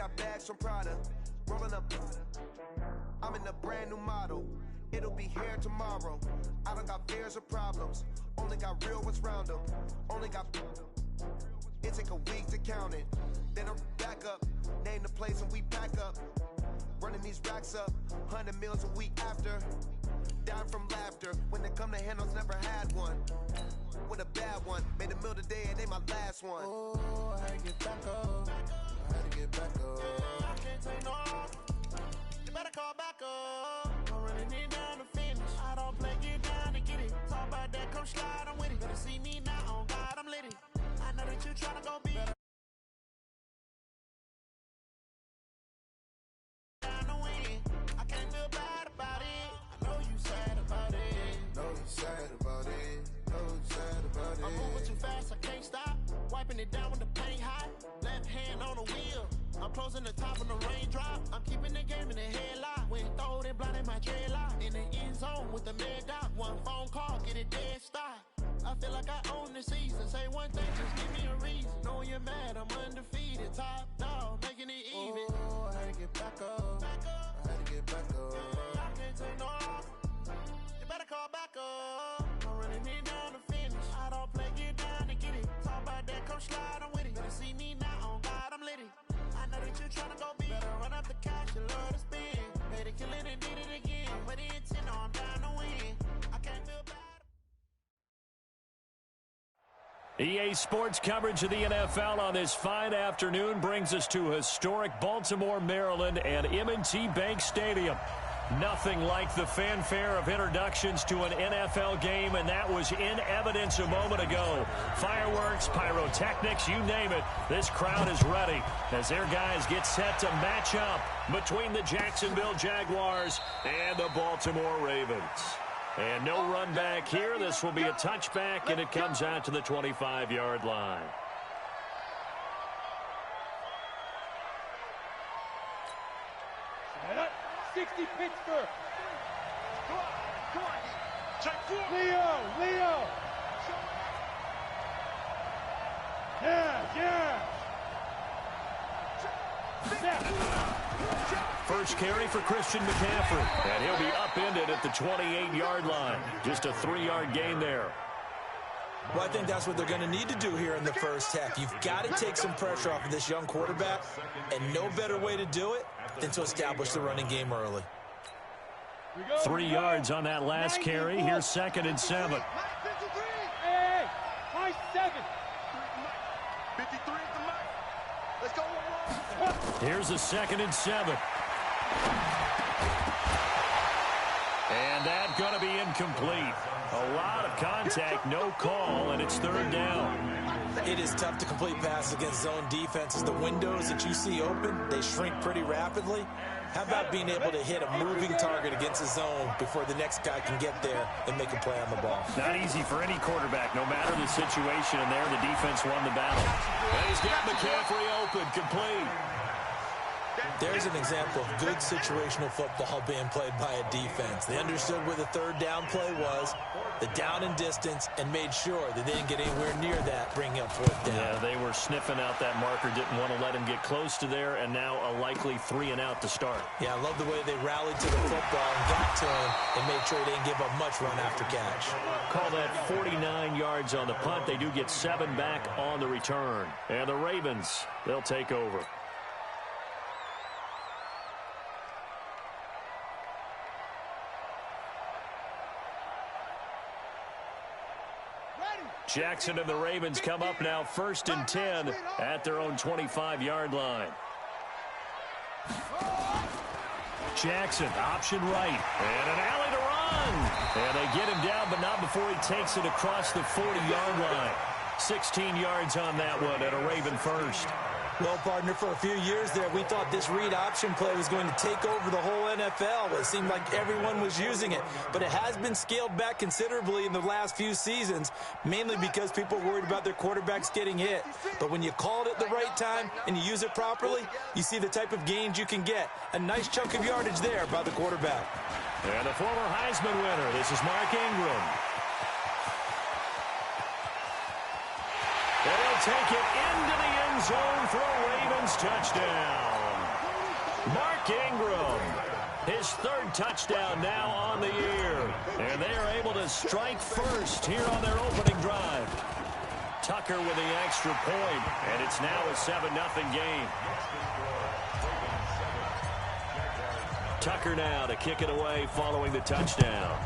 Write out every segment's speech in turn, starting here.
got bags from Prada, rolling up. I'm in a brand new model. It'll be here tomorrow. I don't got fears or problems. Only got real ones round them. Only got. It take a week to count it. Then I'm back up. Name the place and we back up. Running these racks up. 100 meals a week after. Down from laughter. When they come to handles, never had one. With a bad one. Made a meal today, it ain't my last one. Oh, I had to get back up. I had to get back up. I can't take no. You better call back up. I'm running it down to finish. I don't play, get down to get it. Talk about that, come slide, I'm with it. Better see me now, on God, I'm lit it. I know that you tryna go be better. Down to win. I can't feel bad about it. I know you sad about it. Know you sad about it. Know you sad about it. I'm moving too fast, I can't stop. Wiping it down with the paint hot. Left hand on the wheel. I'm closing the top of the raindrop. I'm keeping the game in the headlock. When throwed and blinded my dreadlock. In the end zone with the mad dot. One phone call, get it dead stop. I feel like I own the season. Say one thing, just give me a reason. Knowing you're mad, I'm undefeated. Top dog, making it even. Oh, I had to get back up. I had to get back up. I can't take no. You better call back up. I'm running it down to finish. I don't play, get down to get it. Talk about that, come slide, I'm with it. Better see me now, on God, I'm lit it. I know that you tryna go be. Better run up the cash, you love to spend. Made it, kill it, and did it again. Put the intent on, I'm down to win. I can't feel bad. EA Sports coverage of the NFL on this fine afternoon brings us to historic Baltimore, Maryland, and M&T Bank Stadium. Nothing like the fanfare of introductions to an NFL game, and that was in evidence a moment ago. Fireworks, pyrotechnics, you name it. This crowd is ready as their guys get set to match up between the Jacksonville Jaguars and the Baltimore Ravens. And no run back here. This will be a touchback, and it comes out to the 25-yard line. 60 Pittsburgh. Come on. Check 4. Leo. Yeah. First carry for Christian McCaffrey, and he'll be upended at the 28-yard line. Just a 3-yard gain there. Well, I think that's what they're going to need to do here in the first half. You've got to take some pressure off of this young quarterback, and no better way to do it than to establish the running game early. 3 yards on that last carry. Here's 2nd and 7. Hey, my 7. 53 at the mic. Let's go. Here's a 2nd and 7. And that's going to be incomplete. A lot of contact, no call, and it's 3rd down. It is tough to complete passes against zone defenses. The windows that you see open, they shrink pretty rapidly. How about being able to hit a moving target against a zone before the next guy can get there and make a play on the ball? Not easy for any quarterback, no matter the situation, and there the defense won the battle. And he's got McCaffrey open, complete. There's an example of good situational football being played by a defense. They understood where the 3rd down play was, the down and distance, and made sure that they didn't get anywhere near that, bringing up 4th down. Yeah, they were sniffing out that marker, didn't want to let him get close to there, and now a likely 3 and out to start. Yeah, I love the way they rallied to the football and got to him and made sure they didn't give up much run after catch. Call that 49 yards on the punt. They do get 7 back on the return. And the Ravens, they'll take over. Jackson and the Ravens come up now 1st and 10 at their own 25-yard line. Jackson, option right, and an alley to run. And they get him down, but not before he takes it across the 40-yard line. 16 yards on that one and a Raven first. Well, partner, for a few years there, we thought this read option play was going to take over the whole NFL. It seemed like everyone was using it, but it has been scaled back considerably in the last few seasons, mainly because people are worried about their quarterbacks getting hit. But when you call it at the right time and you use it properly, you see the type of gains you can get. A nice chunk of yardage there by the quarterback. And the former Heisman winner, this is Mark Ingram. And he'll take it into the end zone for a Ravens touchdown. Mark Ingram, his third touchdown now on the year. And they are able to strike first here on their opening drive. Tucker with the extra point, and it's now a 7-0 game. Tucker now to kick it away following the touchdown.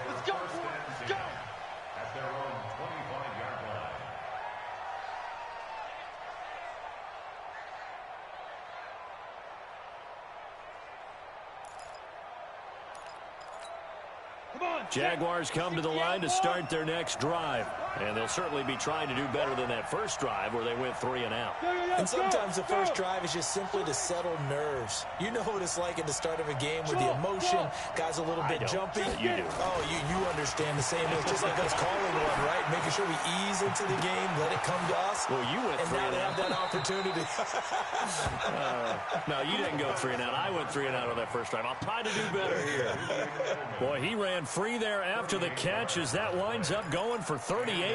Let's go, let's go. At their own 25-yard line. Jaguars come to the line to start their next drive. And they'll certainly be trying to do better than that first drive where they went 3 and out. And sometimes the first drive is just simply to settle nerves. You know what it's like at the start of a game with the emotion, guys a little bit jumpy. You do. Oh, you understand the same as just like us calling one, right? Making sure we ease into the game, let it come to us. Well, you went 3 and and now out. they have that opportunity. No, you didn't go 3 and out. I went 3 and out on that first drive. I'll try to do better here. Boy, he ran free there after the catch as that winds up going for 38.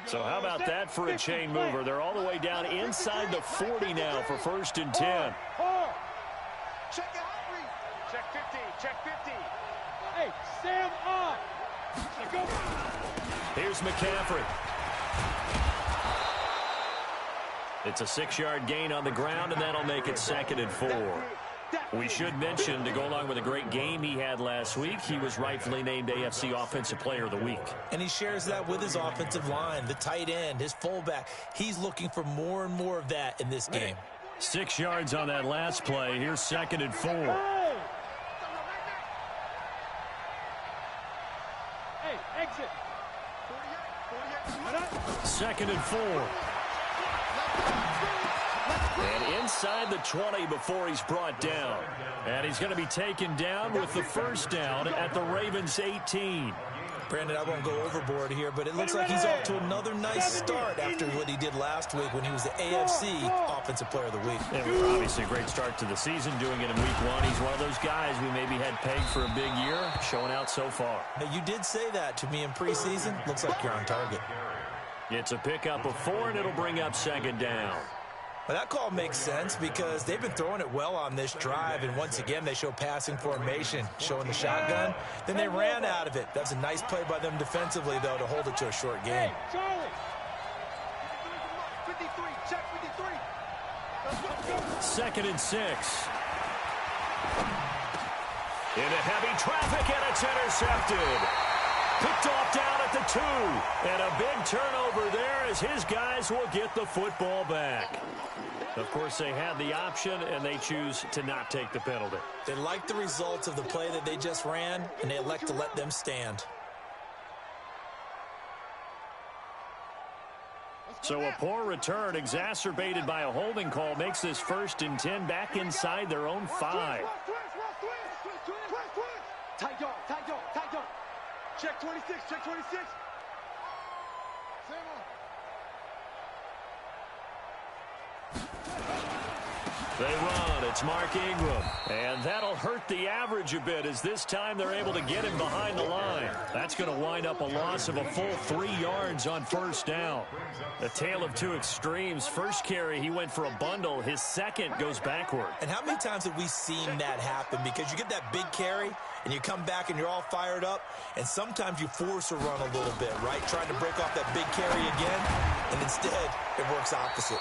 So how about that for a chain mover? They're all the way down inside the 40 now for 1st and 10. Check out, check 50, check 50. Hey, Sam up. Go. Here's McCaffrey. It's a 6-yard gain on the ground, and that'll make it 2nd and 4. We should mention, to go along with a great game he had last week, he was rightfully named AFC Offensive Player of the Week. And he shares that with his offensive line, the tight end, his fullback. He's looking for more and more of that in this game. 6 yards on that last play. Here's 2nd and 4. Hey, exit. 2nd and 4. And inside the 20 before he's brought down. And he's going to be taken down with the first down at the Ravens 18. Brandon, I won't go overboard here, but it looks like he's off to another nice start after what he did last week when he was the AFC Offensive Player of the Week. It was obviously a great start to the season, doing it in week 1. He's one of those guys we maybe had pegged for a big year, showing out so far. Now, you did say that to me in preseason. Looks like you're on target. It's a pickup of 4, and it'll bring up 2nd down. Well, that call makes sense because they've been throwing it well on this drive, and once again they show passing formation, showing the shotgun. Then they ran out of it. That's a nice play by them defensively, though, to hold it to a short game. Hey, Charlie. 53, check 53. 2nd and 6. Into heavy traffic, and it's intercepted. Picked off down at the 2. And a big turnover there as his guys will get the football back. Of course, they had the option, and they choose to not take the penalty. They like the results of the play that they just ran, and they elect to let them stand. So a poor return exacerbated by a holding call makes this 1st and 10 back inside their own 5. Tight dog, tight dog, tight dog. Check 26, check 26. They run. It's Mark Ingram. And that'll hurt the average a bit as this time they're able to get him behind the line. That's going to wind up a loss of a full 3 yards on 1st down. A tale of two extremes. First carry, he went for a bundle. His second goes backward. And how many times have we seen that happen? Because you get that big carry, and you come back and you're all fired up, and sometimes you force a run a little bit, right? Trying to break off that big carry again, and instead it works opposite.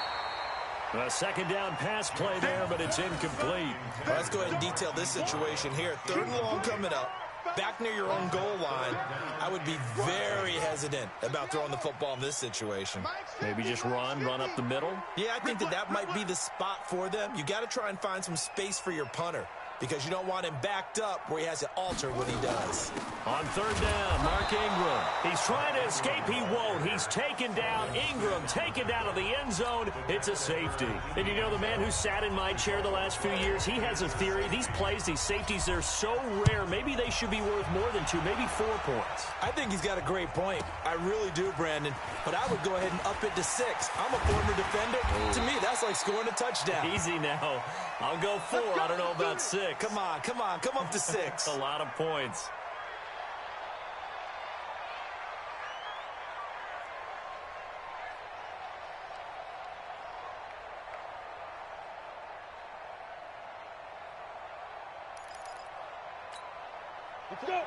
A 2nd down pass play there, but it's incomplete. Well, let's go ahead and detail this situation here. 3rd and long coming up. Back near your own goal line. I would be very hesitant about throwing the football in this situation. Maybe just run up the middle. Yeah, I think that might be the spot for them. You got to try and find some space for your punter, because you don't want him backed up where he has to alter what he does. On 3rd down, Mark Ingram. He's trying to escape. He won't. He's taken down. Ingram taken down to the end zone. It's a safety. And you know, the man who sat in my chair the last few years, he has a theory. These plays, these safeties, they're so rare. Maybe they should be worth more than 2, maybe 4 points. I think he's got a great point. I really do, Brandon. But I would go ahead and up it to 6. I'm a former defender. To me, that's like scoring a touchdown. Easy now. I'll go 4. I don't know about 6. Come on. Come up to 6. A lot of points.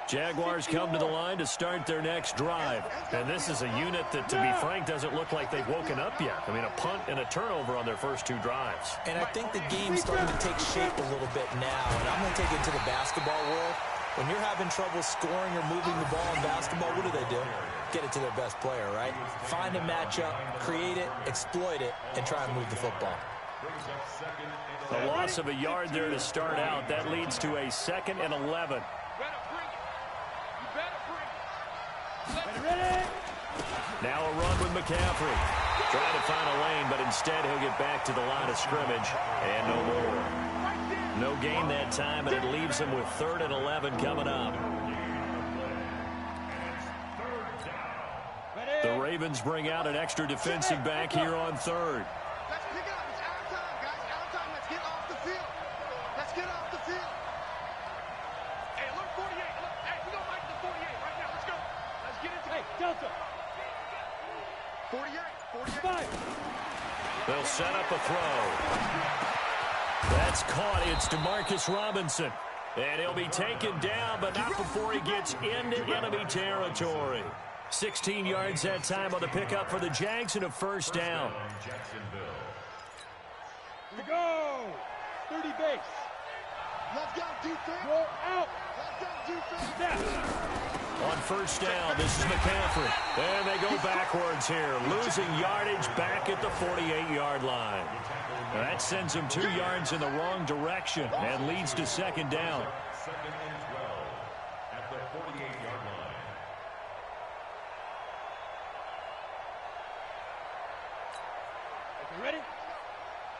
Jaguars come to the line to start their next drive. And this is a unit that, to be frank, doesn't look like they've woken up yet. I mean, a punt and a turnover on their first 2 drives. And I think the game's starting to take shape a little bit now. And I'm going to take it to the basketball world. When you're having trouble scoring or moving the ball in basketball, what do? Get it to their best player, right? Find a matchup, create it, exploit it, and try and move the football. A loss of a yard there to start out. That leads to a 2nd and 11. Now a run with McCaffrey. Trying to find a lane, but instead he'll get back to the line of scrimmage and no more. No gain that time, and it leaves him with 3rd and 11 coming up. The Ravens bring out an extra defensive back here on 3rd. Let's pick it up. It's out of time, guys. Out of time. Let's get off the field. Let's get off the field. Hey, look, 48. Look, hey, we're going to make the 48 right now. Let's go. Let's get into it. Hey, Delta. 48. 45. They'll set up a throw. That's caught. It's DeMarcus Robinson. And he'll be taken down, but not before he gets into enemy territory. 16 yards that time on the pickup for the Jags and a 1st down. Here we go. 30 base. Let's go, defense. Roll out. Let's go, defense. Snap. On 1st down, this is McCaffrey. And they go backwards here, losing yardage back at the 48-yard line. Now that sends them 2 yards in the wrong direction and leads to 2nd down. 2nd and 12 at the 48-yard line. You ready?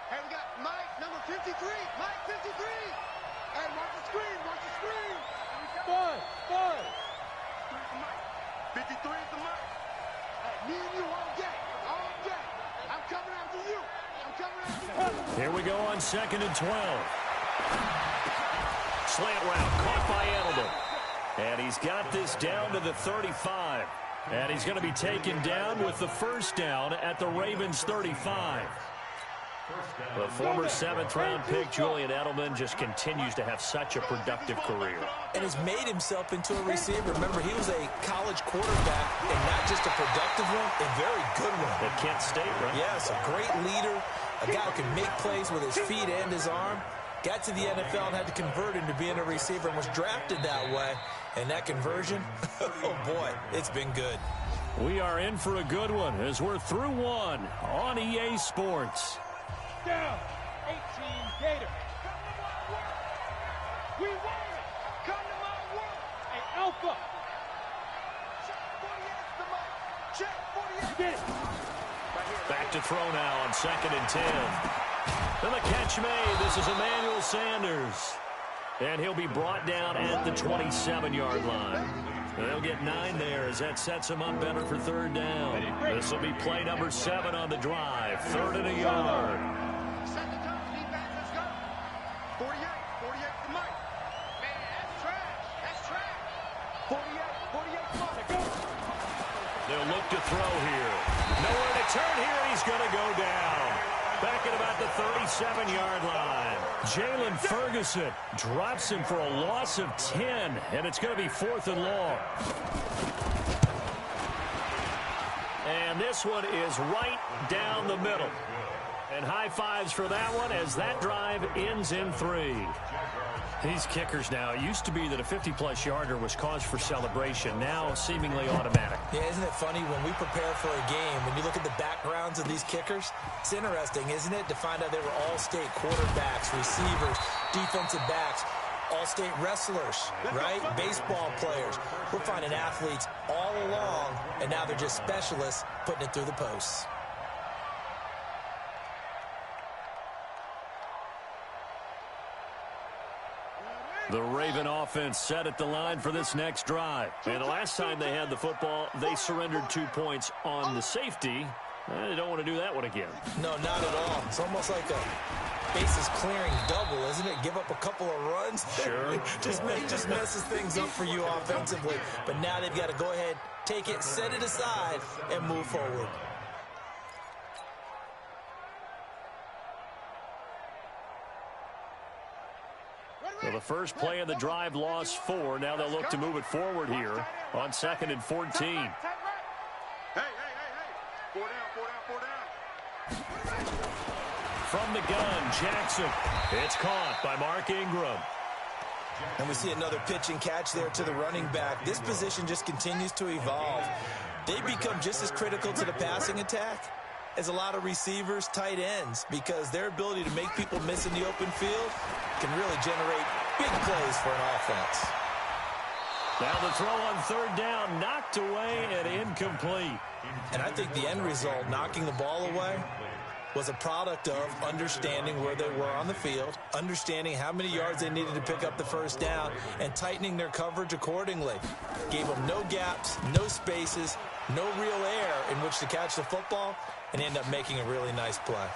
Hey, we got Mike, number 53. Mike, 53. Hey, watch the screen. Watch the screen. 5. 53 is the Mike. Hey, me and you all day. All day. I'm coming after you. I'm coming after you. Here we go on 2nd and 12. Slant route caught by Edelman. And he's got this down to the 35. And he's going to be taken down with the 1st down at the Ravens' 35. The former 7th-round pick, Julian Edelman, just continues to have such a productive career. And has made himself into a receiver. Remember, he was a college quarterback, and not just a productive one, a very good one. At Kent State, right? Yes, a great leader, a guy who can make plays with his feet and his arm. Got to the NFL and had to convert into being a receiver and was drafted that way. And that conversion, oh boy, it's been good. We are in for a good one as we're through one on EA Sports. Down. 18 Gator. We won it. Come to my world. Hey, Alpha. Check 48's the Mike. Check 48. You get it. Back to throw now on 2nd and 10. And the catch made. This is Emmanuel Sanders. And he'll be brought down at the 27-yard line. They'll get 9 there as that sets him up better for 3rd down. This will be play number 7 on the drive. 3rd and a yard. Set the tone, defense. Let's go. 48 to Mike. Man, that's trash. That's trash. 48 Mike. They'll look to throw here. Nowhere to turn here, and he's going to go down. Back at about the 37-yard line. Jalen Ferguson drops him for a loss of 10, and it's going to be 4th and long. And this one is right down the middle. And high fives for that one as that drive ends in 3. These kickers now, it used to be that a 50-plus yarder was cause for celebration, now seemingly automatic. Yeah, isn't it funny when we prepare for a game, when you look at the backgrounds of these kickers, it's interesting, isn't it, to find out they were all-state quarterbacks, receivers, defensive backs, all-state wrestlers, right? Baseball players. We're finding athletes all along, and now they're just specialists putting it through the posts. The Raven offense set at the line for this next drive. And the last time they had the football, they surrendered 2 points on the safety. They don't want to do that one again. No, not at all. It's almost like a bases clearing double, isn't it? Give up a couple of runs. Sure. just messes things up for you offensively. But now they've got to go ahead, take it, set it aside, and move forward. Well, the the first play of the drive lost 4. Now they'll look to move it forward here on 2nd and 14. Hey. 4 down. From the gun, Jackson. It's caught by Mark Ingram. And we see another pitch and catch there to the running back. This position just continues to evolve. They become just as critical to the passing attack as a lot of receivers, tight ends, because their ability to make people miss in the open field can really generate big plays for an offense. Now the throw on 3rd down, knocked away and incomplete. And I think the end result, knocking the ball away, was a product of understanding where they were on the field, understanding how many yards they needed to pick up the 1st down, and tightening their coverage accordingly. Gave them no gaps, no spaces, no real air in which to catch the football, and end up making a really nice play.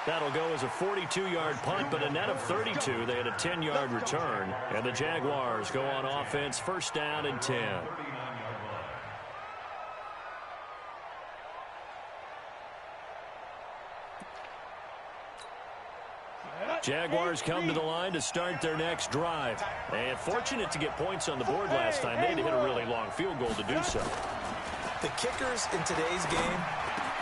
That'll go as a 42-yard punt, but a net of 32. They had a 10-yard return, and the Jaguars go on offense, 1st down and 10. Jaguars come to the line to start their next drive. And fortunate to get points on the board last time. They had to hit a really long field goal to do so. The kickers in today's game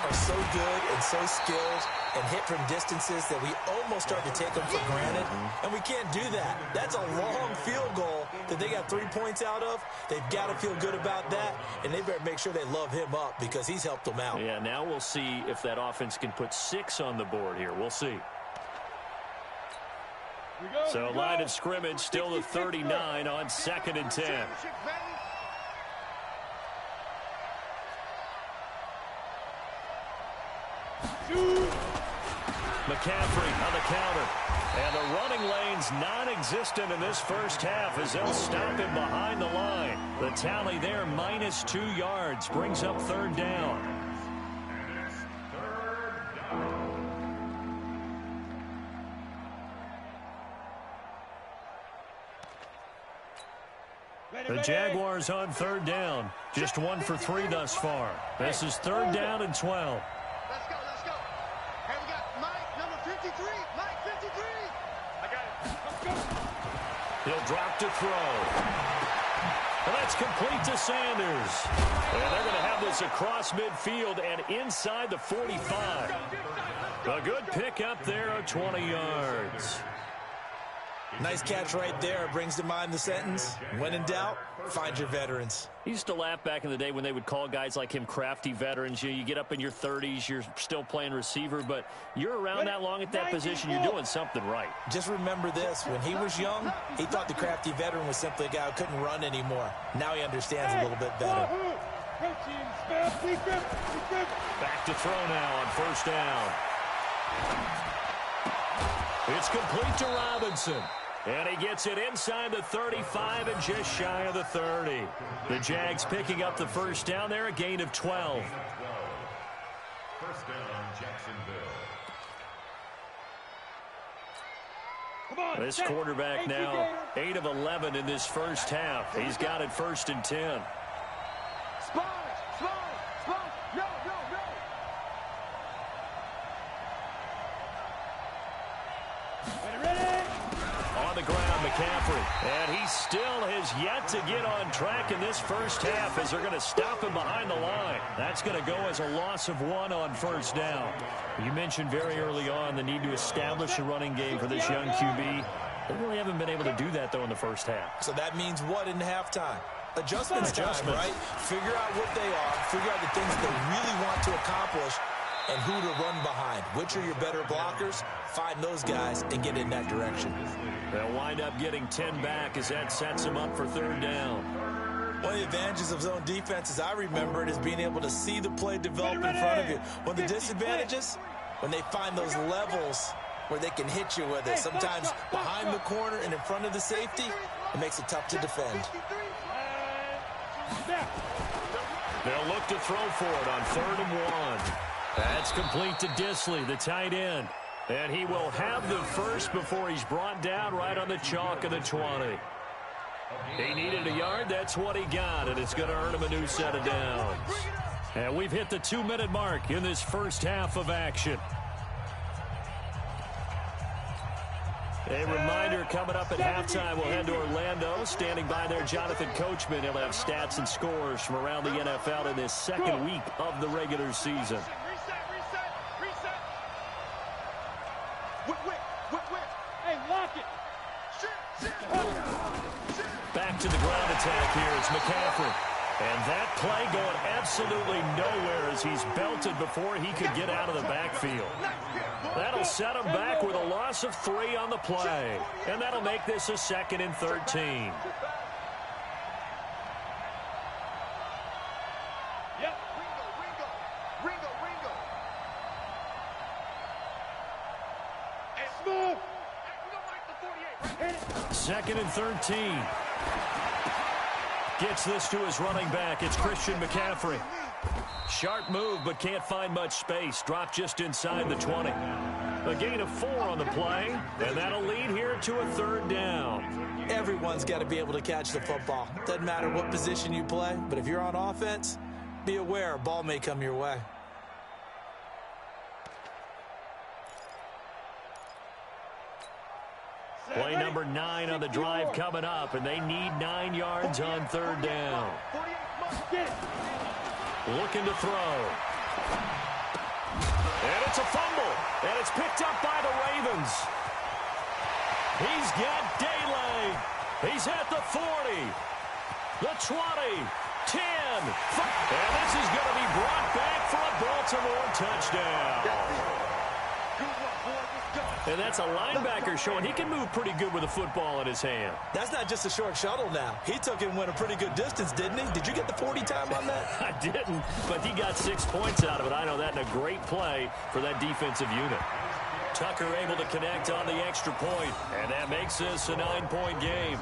are so good and so skilled and hit from distances that we almost start to take them for granted. And we can't do that. That's a long field goal that they got 3 points out of. They've got to feel good about that, and they better make sure they love him up because he's helped them out. Yeah, now we'll see if that offense can put 6 on the board here. We'll see. So line of scrimmage still the 39 on 2nd and 10. McCaffrey on the counter. And the running lane's non-existent in this first half as they'll stop him behind the line. The tally there, -2 yards, brings up 3rd down. The Jaguars on 3rd down. Just 1 for 3 thus far. This is 3rd down and 12. Let's go. Hey, we got Mike, number 53. Mike, 53. I got it. Let's go. He'll drop to throw. And that's complete to Sanders. And they're going to have this across midfield and inside the 45. A good pickup there of 20 yards. Nice catch right there. Brings to mind the sentence, when in doubt, find your veterans. I used to laugh back in the day when they would call guys like him crafty veterans. You get up in your 30s, you're still playing receiver, but you're around that long at that position, you're doing something right. Just remember this. When he was young, he thought the crafty veteran was simply a guy who couldn't run anymore. Now he understands a little bit better. Back to throw now on 1st down. It's complete to Robinson. And he gets it inside the 35 and just shy of the 30. The Jags picking up the 1st down there, a gain of 12. 1st down, Jacksonville. This quarterback now 8 of 11 in this first half. He's got it 1st and 10. Sponge. No. On the ground, McCaffrey. And he still has yet to get on track in this first half as they're going to stop him behind the line. That's going to go as a loss of 1 on 1st down. You mentioned very early on the need to establish a running game for this young QB. They really haven't been able to do that, though, in the first half. So that means what in halftime? Adjustments time, right? Figure out what they are. Figure out the things that they really want to accomplish and who to run behind. Which are your better blockers? Find those guys and get in that direction. They'll wind up getting 10 back as that sets them up for 3rd down. One of the advantages of zone defense, as I remember it, is being able to see the play develop in front of you. One of the disadvantages, when they find those levels where they can hit you with it. Sometimes behind the corner and in front of the safety, it makes it tough to defend. They'll look to throw for it on 3rd and 1. That's complete to Disley, the tight end. And he will have the first before he's brought down right on the chalk of the 20. He needed a yard. That's what he got, and it's going to earn him a new set of downs. And we've hit the 2-minute mark in this first half of action. A reminder coming up at halftime, we'll head to Orlando. Standing by there, Jonathan Coachman. He'll have stats and scores from around the NFL in this second week of the regular season. Reset. Whip. Hey, lock it. Back to the ground attack here. It's McCaffrey. And that play going absolutely nowhere as he's belted before he could get out of the backfield. That'll set him back with a loss of 3 on the play. And that'll make this a 2nd and 13. Yep. Ringo. Hey, smooth. Hey, we don't like the 48, right? 2nd and 13. Gets this to his running back. It's Christian McCaffrey. Sharp move, but can't find much space. Dropped just inside the 20. A gain of 4 on the play, and that'll lead here to a 3rd down. Everyone's got to be able to catch the football. Doesn't matter what position you play, but if you're on offense, be aware a ball may come your way. Play number 9 on the drive coming up, and they need 9 yards on 3rd down. Looking to throw. And it's a fumble, and it's picked up by the Ravens. He's got daylight. He's at the 40, the 20, 10. And this is going to be brought back for a Baltimore touchdown. And that's a linebacker showing he can move pretty good with a football in his hand. That's not just a short shuttle now. He took it and went a pretty good distance, didn't he? Did you get the 40 time on that? I didn't, but he got 6 points out of it. I know that, and a great play for that defensive unit. Tucker able to connect on the extra point, and that makes this a 9-point game.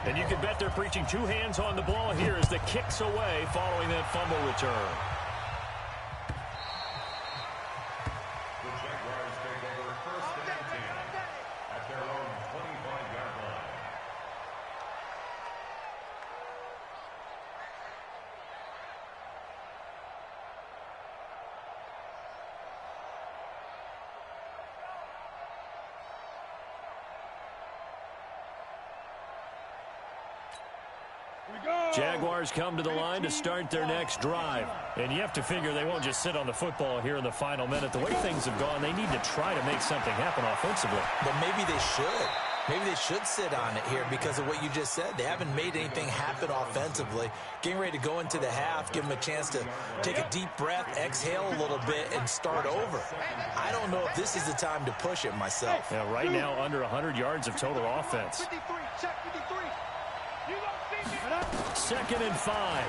And you can bet they're preaching 2 hands on the ball here as the kick's away following that fumble return. The Jaguars take over 1st and 10 at their own 25-yard line. Jaguars come to the line to start their next drive. And you have to figure they won't just sit on the football here in the final minute. The way things have gone, they need to try to make something happen offensively. But maybe they should. Maybe they should sit on it here because of what you just said. They haven't made anything happen offensively. Getting ready to go into the half, give them a chance to take a deep breath, exhale a little bit, and start over. I don't know if this is the time to push it myself. Yeah, right now, under 100 yards of total offense. 53, check 53. You don't see me. 2nd and 5.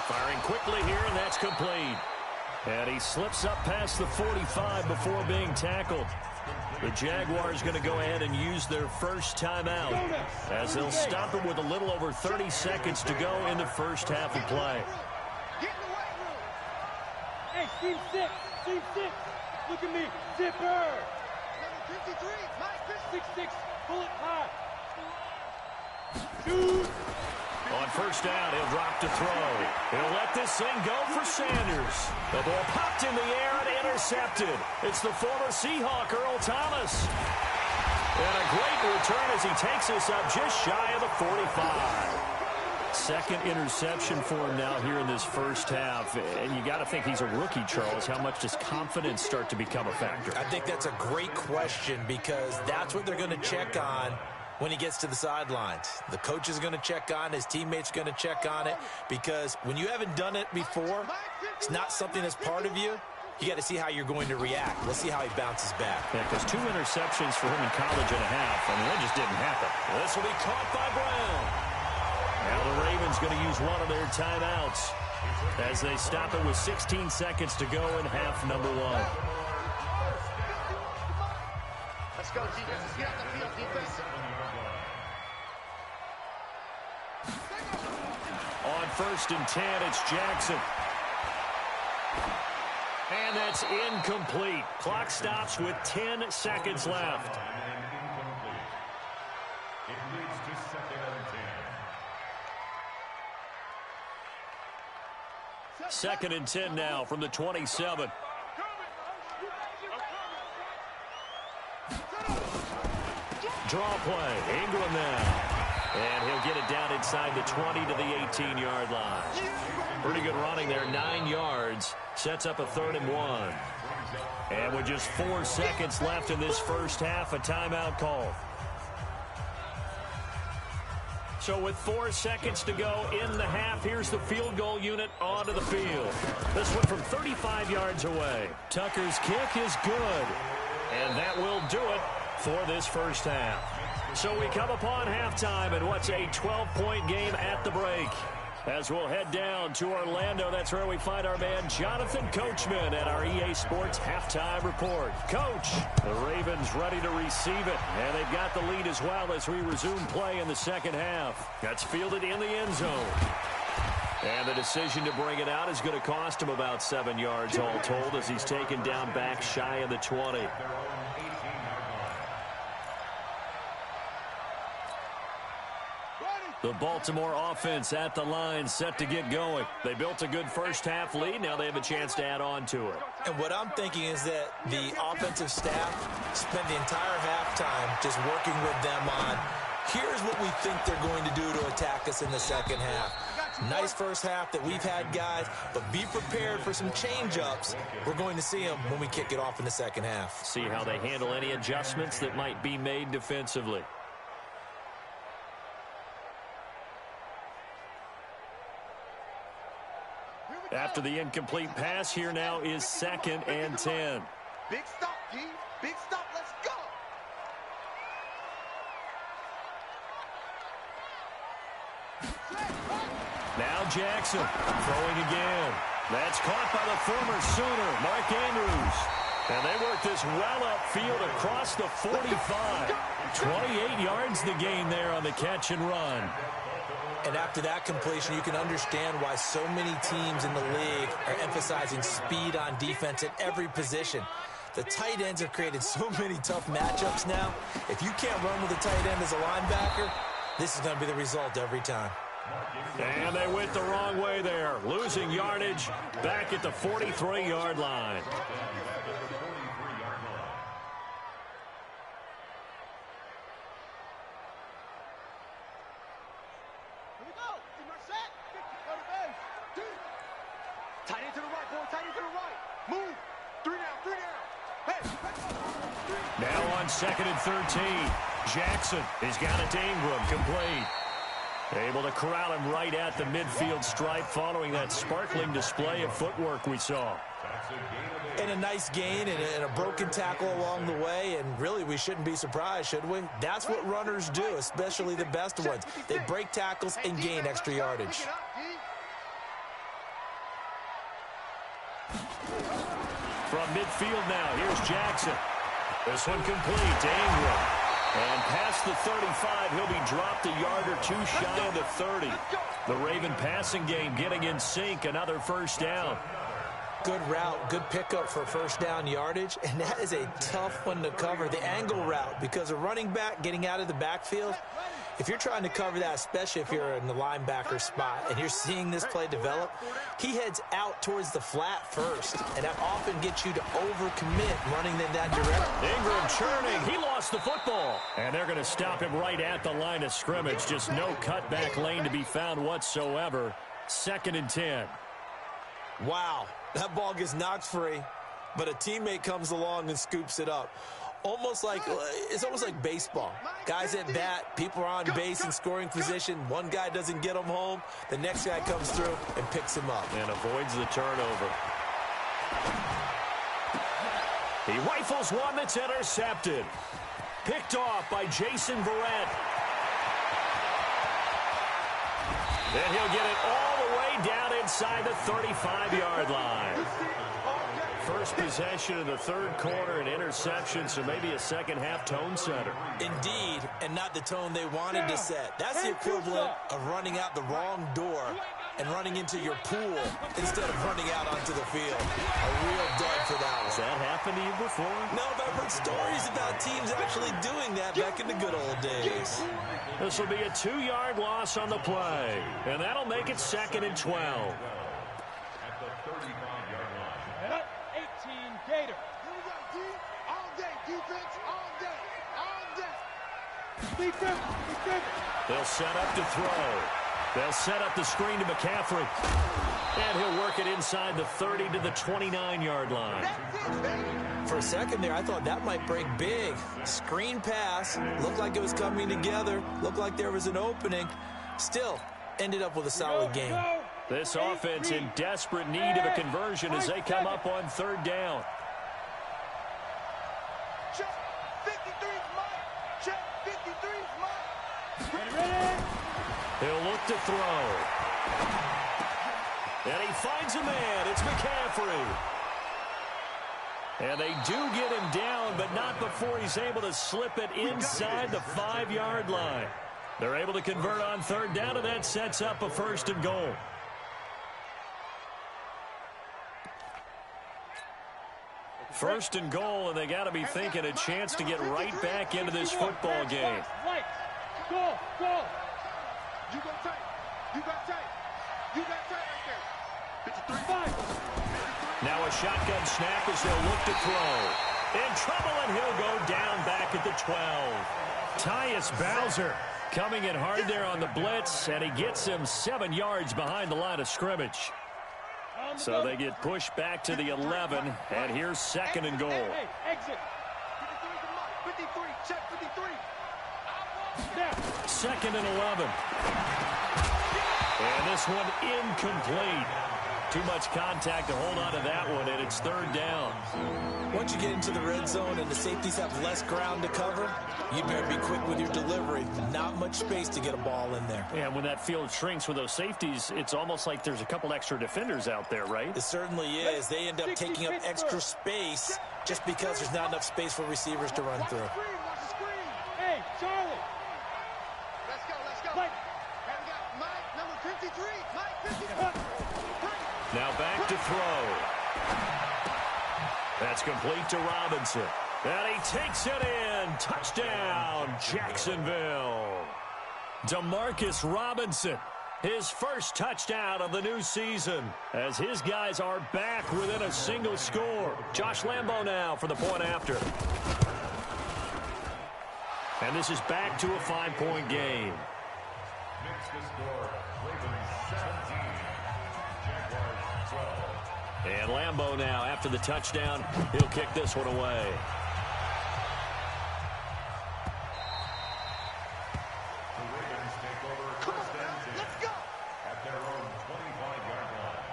Firing quickly here, and that's complete. And he slips up past the 45 before being tackled. The Jaguars going to go ahead and use their first timeout as they'll stop him with a little over 30 seconds to go in the first half of play. Hey, team 6. Look at me. Zipper. Number 53, Mike. 6'6", pull it high. Shoot. On first down, he'll drop to throw. He'll let this thing go for Sanders. The ball popped in the air and intercepted. It's the former Seahawk, Earl Thomas. And a great return as he takes us up just shy of the 45. Second interception for him now here in this first half. And you got to think he's a rookie, Charles. How much does confidence start to become a factor? I think that's a great question because that's what they're going to check on when he gets to the sidelines. The coach is going to check on it. His teammates going to check on it because when you haven't done it before, it's not something that's part of you. You got to see how you're going to react. Let's see how he bounces back. Yeah, because 2 interceptions for him in college and a half. I mean, that just didn't happen. This will be caught by Brown. Now the Ravens going to use one of their timeouts as they stop it with 16 seconds to go in half number 1. Let's go, defense. Get out the field, defense. On 1st and 10, it's Jackson. And that's incomplete. Clock stops with 10 seconds left. It leads to 2nd and 10. 2nd and 10 now from the 27. Draw play. Ingram now. And he'll get it down inside the 20 to the 18-yard line. Pretty good running there, 9 yards. Sets up a 3rd and 1. And with just 4 seconds left in this first half, a timeout call. So with 4 seconds to go in the half, here's the field goal unit onto the field. This one from 35 yards away. Tucker's kick is good. And that will do it for this first half. So we come upon halftime in what's a 12-point game at the break. As we'll head down to Orlando, that's where we find our man Jonathan Coachman at our EA Sports Halftime Report. Coach, the Ravens ready to receive it, and they've got the lead as well as we resume play in the second half. That's fielded in the end zone. And the decision to bring it out is going to cost him about 7 yards all told as he's taken down back shy of the 20. The Baltimore offense at the line, set to get going. They built a good first-half lead. Now they have a chance to add on to it. And what I'm thinking is that the offensive staff spent the entire halftime just working with them on, here's what we think they're going to do to attack us in the second half. Nice first half that we've had, guys, but be prepared for some change-ups. We're going to see them when we kick it off in the second half. See how they handle any adjustments that might be made defensively. After the incomplete pass, here now is 2nd and 10. Big stop, D. Big stop. Let's go. Now Jackson throwing again. That's caught by the former Sooner, Mark Andrews. And they work this well upfield across the 45. 28 yards the gain there on the catch and run. And after that completion, you can understand why so many teams in the league are emphasizing speed on defense at every position. The tight ends have created so many tough matchups now. If you can't run with a tight end as a linebacker, this is going to be the result every time. And they went the wrong way there, losing yardage back at the 43-yard line. Now on 2nd and 13. Jackson has got it to Ingram, complete. Able to corral him right at the midfield stripe following that sparkling display of footwork we saw. And a nice gain and a broken tackle along the way, and really we shouldn't be surprised, should we? That's what runners do, especially the best ones. They break tackles and gain extra yardage. From midfield now, here's Jackson. This one complete to Ingram. And past the 35, he'll be dropped a yard or two shy of the 30. The Raven passing game getting in sync, another first down. Good route, good pickup for first down yardage, and that is a tough one to cover, the angle route, because a running back getting out of the backfield, if you're trying to cover that, especially if you're in the linebacker spot and you're seeing this play develop, he heads out towards the flat first, and that often gets you to overcommit running in that direction. Ingram churning. He lost the football. And they're going to stop him right at the line of scrimmage. Just no cutback lane to be found whatsoever. 2nd and 10. Wow, that ball gets knocked free, but a teammate comes along and scoops it up. It's almost like baseball. Guys at bat, people are on base in scoring position. One guy doesn't get him home. The next guy comes through and picks him up. And avoids the turnover. He rifles one that's intercepted. Picked off by Jason Verrett. Then he'll get it all the way down inside the 35-yard line. First possession of the third quarter, an interception, so maybe a second-half tone setter. Indeed, and not the tone they wanted to set. That's the equivalent of running out the wrong door and running into your pool instead of running out onto the field. A real dud for that one. Has that happened to you before? No, but I've heard stories about teams actually doing that back in the good old days. This will be a 2-yard loss on the play, and that'll make it 2nd and 12. At the 35-yard line. 18 Gator. All day, defense, all day, all day. Defense, defense. They'll set up to throw. They'll set up the screen to McCaffrey. And he'll work it inside the 30 to the 29-yard line. For a second there, I thought that might break big. Screen pass. Looked like it was coming together. Looked like there was an opening. Still, ended up with a solid game. This offense in desperate need of a conversion as they come up on 3rd down. Check 53's Mike. Check 53's Mike. Ready? He'll look to throw. And he finds a man. It's McCaffrey. And they do get him down, but not before he's able to slip it inside the 5-yard line. They're able to convert on 3rd down, and that sets up a 1st and goal. First and goal, and they got to be thinking a chance to get right back into this football game. Go, go. You got tight. You got tight. You got tight right there. 53. Now a shotgun snap as they'll look to throw. In trouble, and he'll go down back at the 12. Tyus Bowser coming in hard there on the blitz, and he gets him 7 yards behind the line of scrimmage. So they get pushed back to the 11, and here's 2nd and goal. Hey, exit. 53, check 53. 2nd and 11. And this one incomplete. Too much contact to hold on to that one, and it's 3rd down. Once you get into the red zone and the safeties have less ground to cover, you better be quick with your delivery. Not much space to get a ball in there. And when that field shrinks with those safeties, it's almost like there's a couple extra defenders out there, right? It certainly is. They end up taking up extra space just because there's not enough space for receivers to run through. Watch the screen. Hey, Charlie. Let's go, let's go. Mike. And we got Mike, number 53. Mike, 53. Now back to throw. That's complete to Robinson. And he takes it in. Touchdown, Jacksonville. Demarcus Robinson, his first touchdown of the new season, as his guys are back within a single score. Josh Lambo now for the point after. And this is back to a 5-point game. Makes the score. Ravens 17. Jaguars 12. And Lambo now, after the touchdown, he'll kick this one away. The Ravens take over 1st and 10. Let's go. At their own 25-yard line.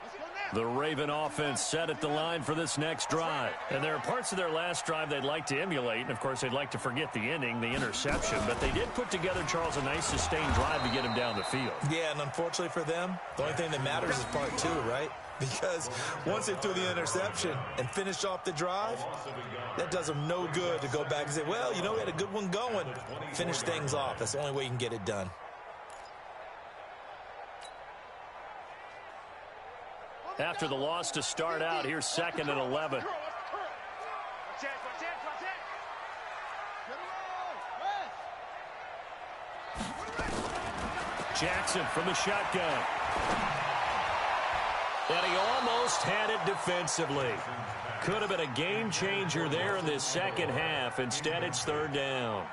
Let's go now. The Raven offense set at the line for this next drive. And there are parts of their last drive they'd like to emulate. And, of course, they'd like to forget the ending, the interception. But they did put together, Charles, a nice sustained drive to get him down the field. Yeah, and unfortunately for them, the only thing that matters is part 2, right? Because once they threw the interception and finished off the drive, that does them no good to go back and say, well, you know, we had a good one going. Finish things off. That's the only way you can get it done. After the loss to start out, here's 2nd and 11. Jackson from the shotgun. And he almost had it defensively. Could have been a game changer there in this second half. Instead, it's 3rd down.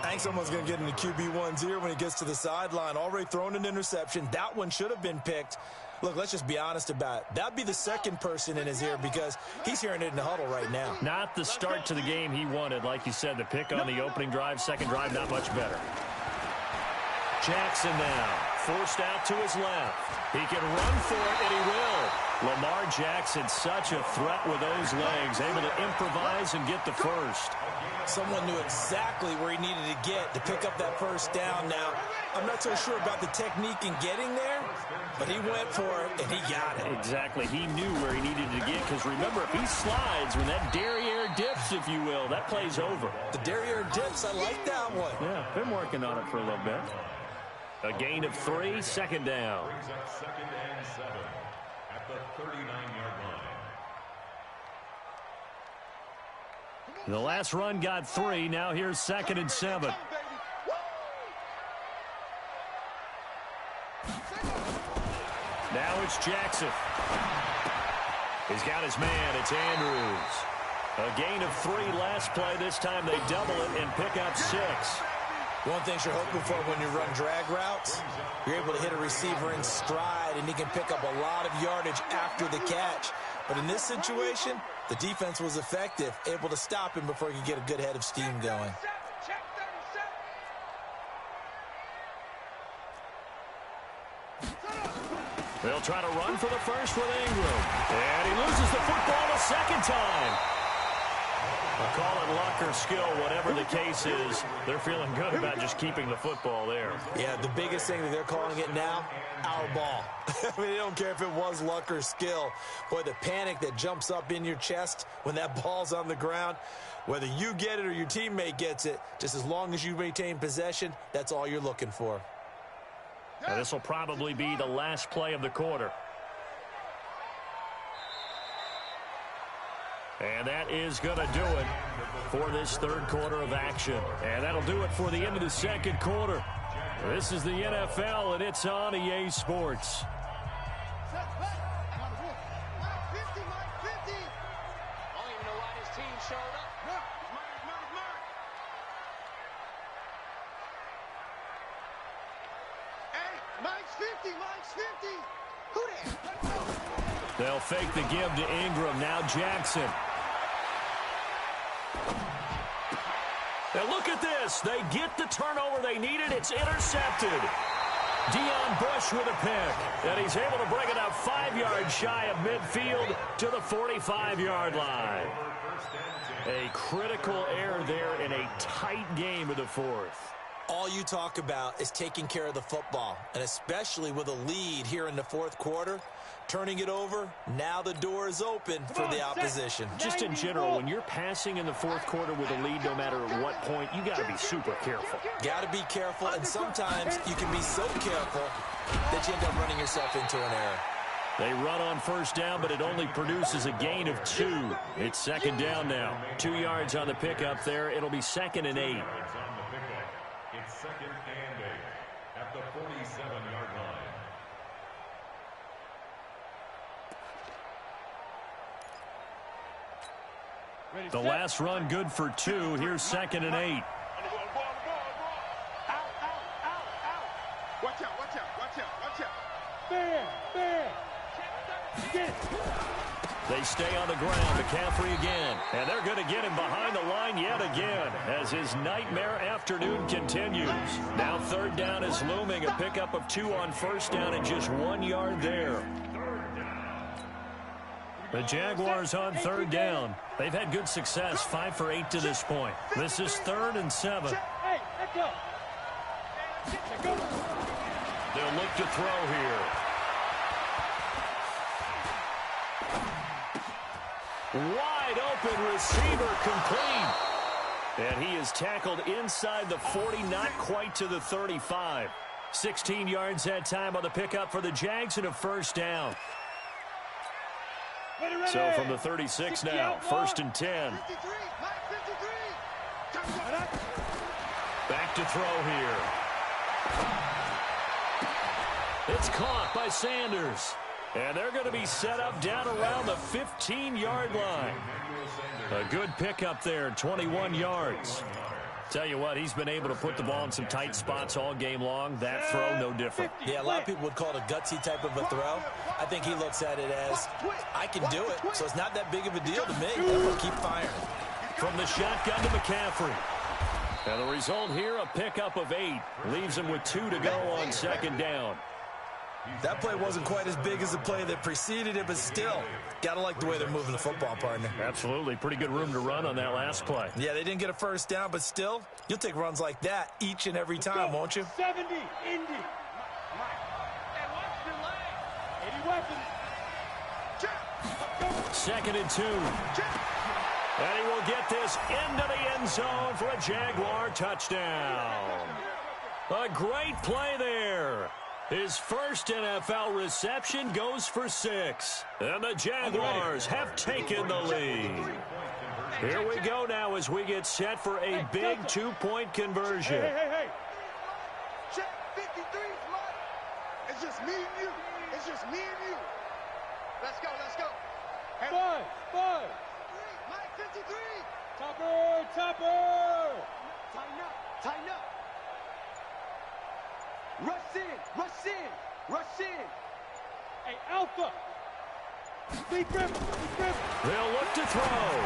I think someone's going to get into QB1's ear when he gets to the sideline. Already thrown an interception. That one should have been picked. Look, let's just be honest about it. That'd be the second person in his ear because he's hearing it in the huddle right now. Not the start to the game he wanted. Like you said, the pick on the opening drive, second drive, not much better. Jackson now, forced out to his left. He can run for it, and he will. Lamar Jackson, such a threat with those legs, able to improvise and get the first. Someone knew exactly where he needed to get to pick up that first down. Now, I'm not so sure about the technique in getting there, but he went for it, and he got it. Exactly. He knew where he needed to get, because remember, if he slides, when that derriere dips, if you will, that play's over. The derriere dips, I like that one. Yeah, been working on it for a little bit. A gain of 3, second down. Brings up 2nd and 7 at the 39-yard line. The last run got 3. Now here's 2nd and 7. Now it's Jackson. He's got his man. It's Andrews. A gain of 3 last play. This time they double it and pick up 6. One thing you're hoping for when you run drag routes, you're able to hit a receiver in stride, and he can pick up a lot of yardage after the catch. But in this situation, the defense was effective, able to stop him before he could get a good head of steam going. They'll try to run for the first with Ingram. And he loses the football a second time. I'll call it luck or skill, whatever the case is. They're feeling good about just keeping the football there. Yeah, the biggest thing that they're calling it now, our ball. I mean, they don't care if it was luck or skill. Boy, the panic that jumps up in your chest when that ball's on the ground, whether you get it or your teammate gets it, just as long as you maintain possession, that's all you're looking for. Now, this will probably be the last play of the quarter. And that is going to do it for this third quarter of action. And that'll do it for the end of the second quarter. This is the NFL, and it's on EA Sports. They'll fake the give to Ingram. Now Jackson. Now look at this. They get the turnover they needed. It's intercepted. Deion Bush with a pick. And he's able to bring it up 5 yards shy of midfield to the 45-yard line. A critical error there in a tight game of the fourth. All you talk about is taking care of the football, and especially with a lead here in the fourth quarter, turning it over, now the door is open for the opposition. Just in general, when you're passing in the fourth quarter with a lead, no matter what point, you got to be super careful. Got to be careful, and sometimes you can be so careful that you end up running yourself into an error. They run on first down, but it only produces a gain of 2. It's second down now. 2 yards on the pickup there. It'll be 2nd and 8. It's 2nd and 8 at the 47-yard line. The last run good for 2. Here's 2nd and 8. Watch out, watch out, watch out, watch out. Fair. Get it. They stay on the ground. McCaffrey again. And they're going to get him behind the line yet again as his nightmare afternoon continues. Now third down is looming. A pickup of 2 on first down and just 1 yard there. The Jaguars on third down. They've had good success, 5 for 8 to this point. This is 3rd and 7. Hey, let's go. They'll look to throw here. Wide open receiver complete. And he is tackled inside the 40, not quite to the 35. 16 yards that time on the pickup for the Jags and a first down. So from the 36 now, 1st and 10. Back to throw here. It's caught by Sanders. And they're going to be set up down around the 15-yard line. A good pickup there, 21 yards. Tell you what, he's been able to put the ball in some tight spots all game long. That throw, no different. Yeah, a lot of people would call it a gutsy type of a throw. I think he looks at it as, I can do it, so it's not that big of a deal to me. I'm going to keep firing. From the shotgun to McCaffrey. And the result here, a pickup of 8. Leaves him with 2 to go on second down. That play wasn't quite as big as the play that preceded it, but still, got to like the way they're moving the football, partner. Absolutely. Pretty good room to run on that last play. Yeah, they didn't get a first down, but still, you'll take runs like that each and every time, won't you? 70, Indy. 2nd and 2. And he will get this into the end zone for a Jaguar touchdown. A great play there. His first NFL reception goes for 6. And the Jaguars have taken the lead. Here we go now as we get set for a big 2-point conversion. Hey. Check 53's mine. It's just me and you. It's just me and you. Let's go. 5. Mike 53. Topper. Tighten up. Rush in. Hey, Alpha. Deep grip. They'll look to throw.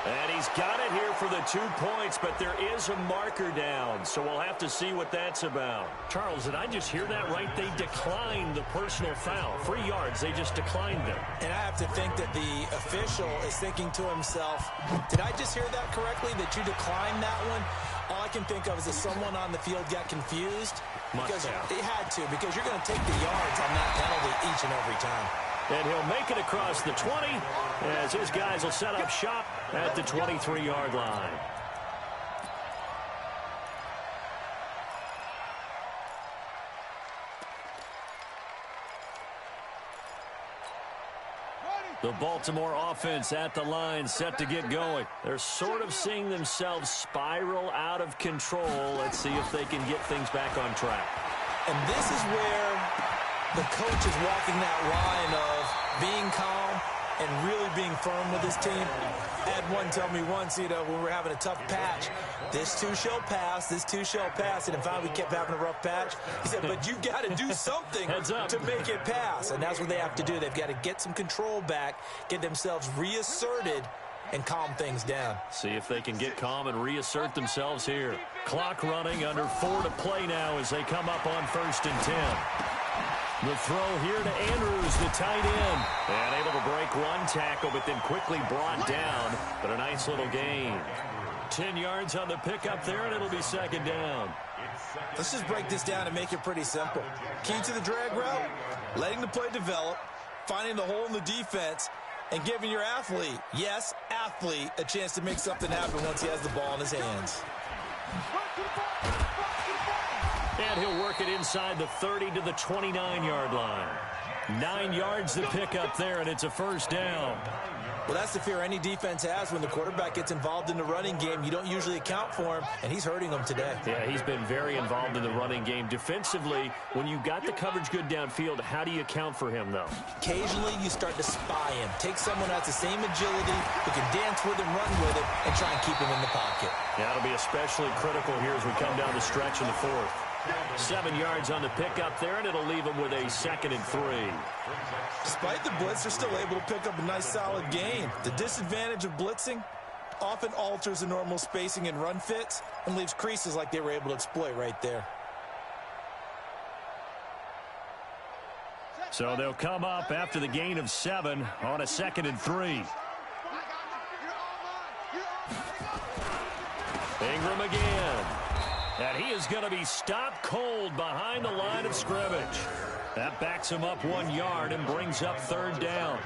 And he's got it here for the 2 points, but there is a marker down, so we'll have to see what that's about. Charles, did I just hear that right? They declined the personal foul. 3 yards, they just declined them. And I have to think that the official is thinking to himself, did I just hear that correctly, that you declined that one? All I can think of is that someone on the field got confused. Because it had to, because you're going to take the yards on that penalty each and every time. And he'll make it across the 20 as his guys will set up shop at the 23-yard line. The Baltimore offense at the line, set to get going. They're sort of seeing themselves spiral out of control. Let's see if they can get things back on track. And this is where the coach is walking that line of being calm and really being firm with his team. I had one tell me once, when we were having a tough patch, this too shall pass. And in fact, we kept having a rough patch. He said, but you've got to do something to make it pass. And that's what they have to do. They've got to get some control back, get themselves reasserted, and calm things down. See if they can get calm and reassert themselves here. Clock running, under 4 to play now as they come up on 1st and 10. The throw here to Andrews, the tight end. And able to break one tackle, but then quickly brought down. But a nice little gain. 10 yards on the pickup there, and it'll be 2nd down. Let's just break this down and make it pretty simple. Key to the drag route, letting the play develop, finding the hole in the defense, and giving your athlete, yes, athlete, a chance to make something happen once he has the ball in his hands. And he'll work it inside the 30 to the 29-yard line. 9 yards to pick up there, and it's a 1st down. Well, that's the fear any defense has when the quarterback gets involved in the running game. You don't usually account for him, and he's hurting them today. Yeah, he's been very involved in the running game. Defensively, when you got the coverage good downfield, how do you account for him, though? Occasionally, you start to spy him. Take someone that's the same agility, who can dance with him, run with him, and try and keep him in the pocket. Yeah, it'll be especially critical here as we come down the stretch in the 4th. 7 yards on the pickup there, and it'll leave them with a 2nd and 3. Despite the blitz, they're still able to pick up a nice, solid gain. The disadvantage of blitzing often alters the normal spacing and run fits and leaves creases like they were able to exploit right there. So they'll come up after the gain of 7 on a 2nd and 3. Ingram again. And he is going to be stopped cold behind the line of scrimmage. That backs him up 1 yard and brings up 3rd down.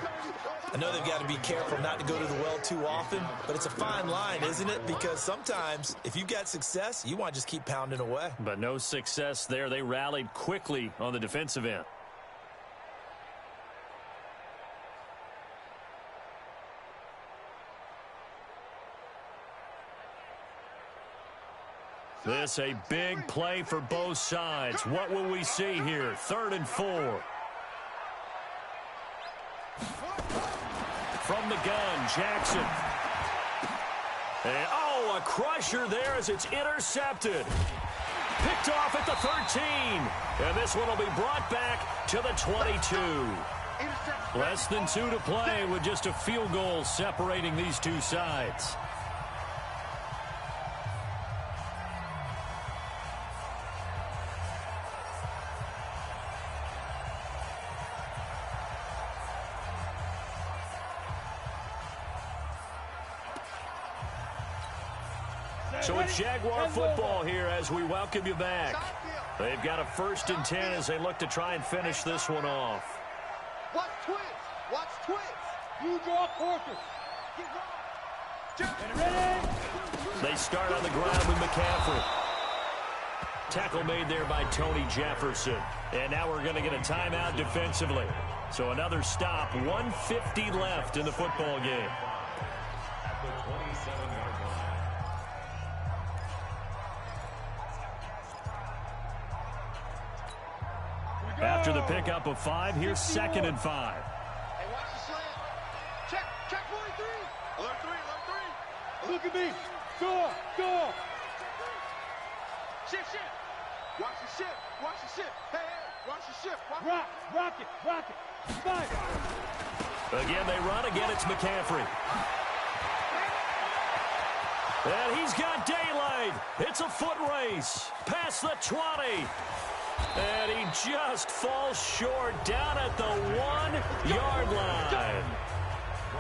I know they've got to be careful not to go to the well too often, but it's a fine line, isn't it? Because sometimes, if you got success, you want to just keep pounding away. But no success there. They rallied quickly on the defensive end. This a big play for both sides. What will we see here? 3rd and 4. From the gun, Jackson. And, a crusher there as it's intercepted. Picked off at the 13. And this one will be brought back to the 22. Less than 2 to play with just a field goal separating these two sides. So it's Jaguar football here as we welcome you back. They've got a 1st and 10 as they look to try and finish this one off. Watch twins. Watch twins. You draw quarters. Get wrong. Get ready. They start on the ground with McCaffrey. Tackle made there by Tony Jefferson. And now we're going to get a timeout defensively. So another stop, 1:50 left in the football game. At the 27-yard line. After the pickup of 5, here's 2nd and 5. Hey, watch the slant. Check 43. Alert 3, alert 3. Look at me. Door. Shift. Watch the shift. Watch the shift. Hey, watch the shift. Rock it. Fight. Again, they run. Again, it's McCaffrey. And he's got daylight. It's a foot race. Past the 20. And he just falls short down at the 1-yard line.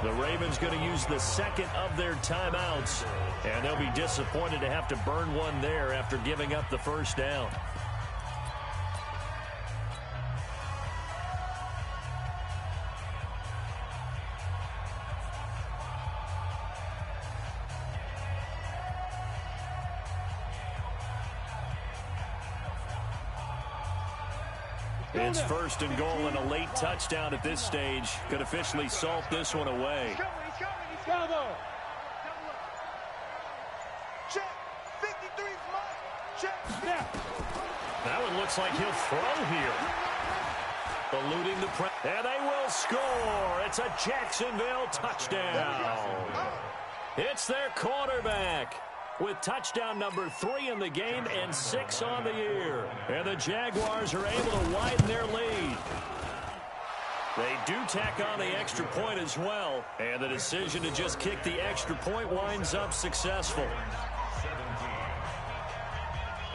The Ravens going to use the second of their timeouts. And they'll be disappointed to have to burn one there after giving up the first down. It's 1st and goal, and a late touchdown at this stage could officially salt this one away. He's coming. Check. 53's mine. Check. That one looks like he'll throw here. Eluding the press. And they will score. It's a Jacksonville touchdown. It's their quarterback with touchdown number 3 in the game and 6 on the year. And the Jaguars are able to widen their lead. They do tack on the extra point as well. And the decision to just kick the extra point winds up successful.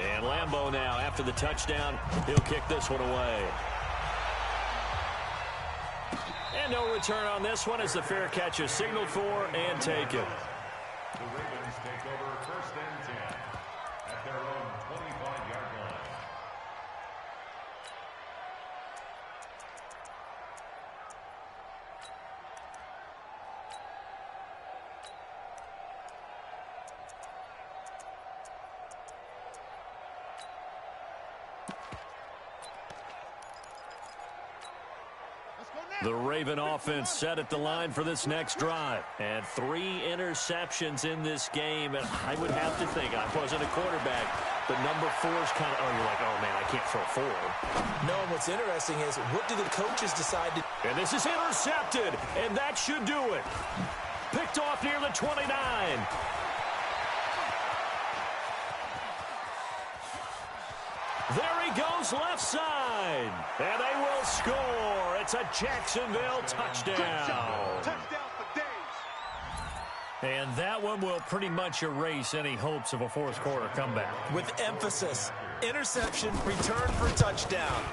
And Lambeau now, after the touchdown, he'll kick this one away. And no return on this one as the fair catch is signaled for and taken. The Ravens take over 1st and 10 at their own 25-yard line. The Raven offense set at the line for this next drive. And 3 interceptions in this game. And I would have to think, I wasn't a quarterback, but number 4 is kind of, you're like, oh, man, I can't throw 4. No, and what's interesting is, what do the coaches decide to... And this is intercepted, and that should do it. Picked off near the 29. There he goes, left side. And they will score. It's a Jacksonville touchdown. Touchdown for days. And that one will pretty much erase any hopes of a fourth quarter comeback. With emphasis, interception, return for touchdown.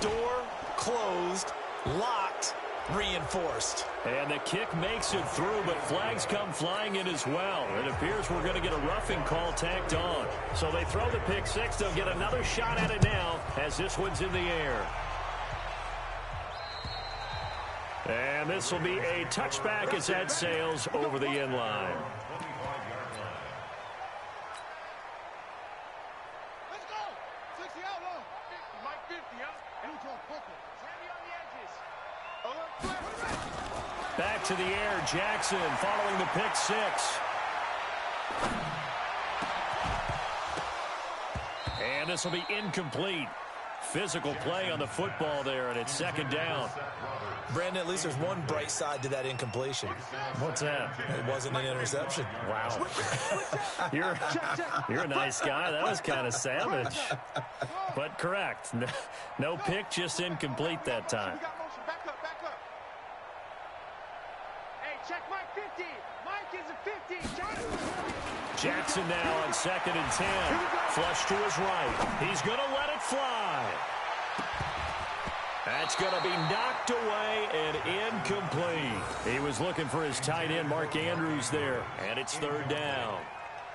Door closed, locked, reinforced. And the kick makes it through, but flags come flying in as well. It appears we're going to get a roughing call tacked on. So they throw the pick six. They'll get another shot at it now as this one's in the air. And this will be a touchback as that sails over the end line. Let's go. 60 out low. 50, Mike 50, huh? And we're quickly. Heavy on the edges. Back to the air, Jackson following the pick six. And this will be incomplete. Physical play on the football there, and it's 2nd down. Brandon, at least there's one bright side to that incompletion. What's that? It wasn't an interception. Wow. You're a nice guy. That was kind of savage. But correct. No pick, just incomplete that time. We got motion. Back up. Hey, check Mike 50. Mike is a 50. Jackson now on 2nd and 10. Flush to his right. He's going to let it fly. That's going to be knocked away and incomplete. He was looking for his tight end, Mark Andrews, there. And it's 3rd down.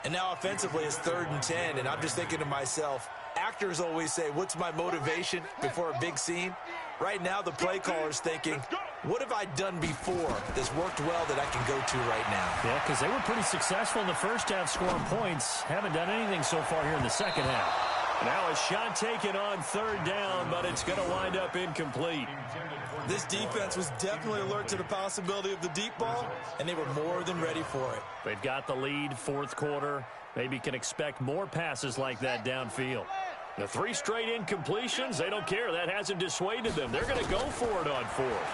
And now offensively it's 3rd and 10, and I'm just thinking to myself, actors always say, what's my motivation before a big scene? Right now, the play caller's thinking, what have I done before that's worked well that I can go to right now? Yeah, because they were pretty successful in the first half scoring points. Haven't done anything so far here in the second half. Now a shot taken on third down, but it's going to wind up incomplete. This defense was definitely alert to the possibility of the deep ball, and they were more than ready for it. They've got the lead, fourth quarter. Maybe can expect more passes like that downfield. The 3 straight incompletions, they don't care. That hasn't dissuaded them. They're going to go for it on fourth.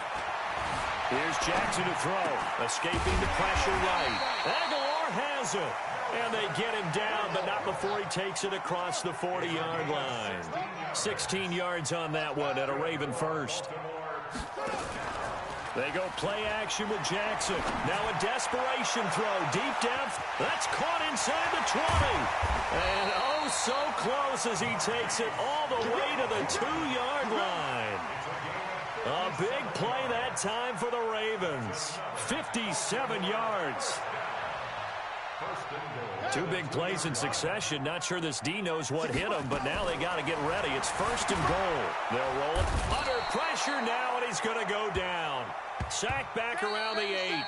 Here's Jackson to throw. Escaping the pressure right. Aguilar has it. And they get him down, but not before he takes it across the 40-yard line. 16 yards on that one at a Raven first. They go play action with Jackson. Now a desperation throw. Deep depth. That's caught inside the 20. And oh, so close as he takes it all the way to the 2-yard line. A big play that time for the Ravens. 57 yards. 2 big plays in succession. Not sure this D knows what hit him, but now they got to get ready. It's first and goal. They'll roll it under pressure now, and he's going to go down. Sacked back around the 8.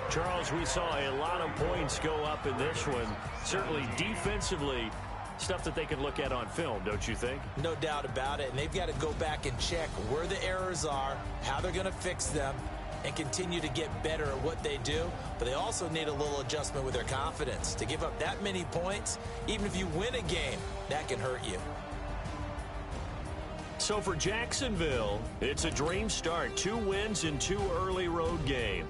Charles, we saw a lot of points go up in this one. Certainly defensively, stuff that they can look at on film, don't you think? No doubt about it, and they've got to go back and check where the errors are, how they're going to fix them, and continue to get better at what they do. But they also need a little adjustment with their confidence. To give up that many points, even if you win a game, that can hurt you. So for Jacksonville, it's a dream start. 2 wins in 2 early road games.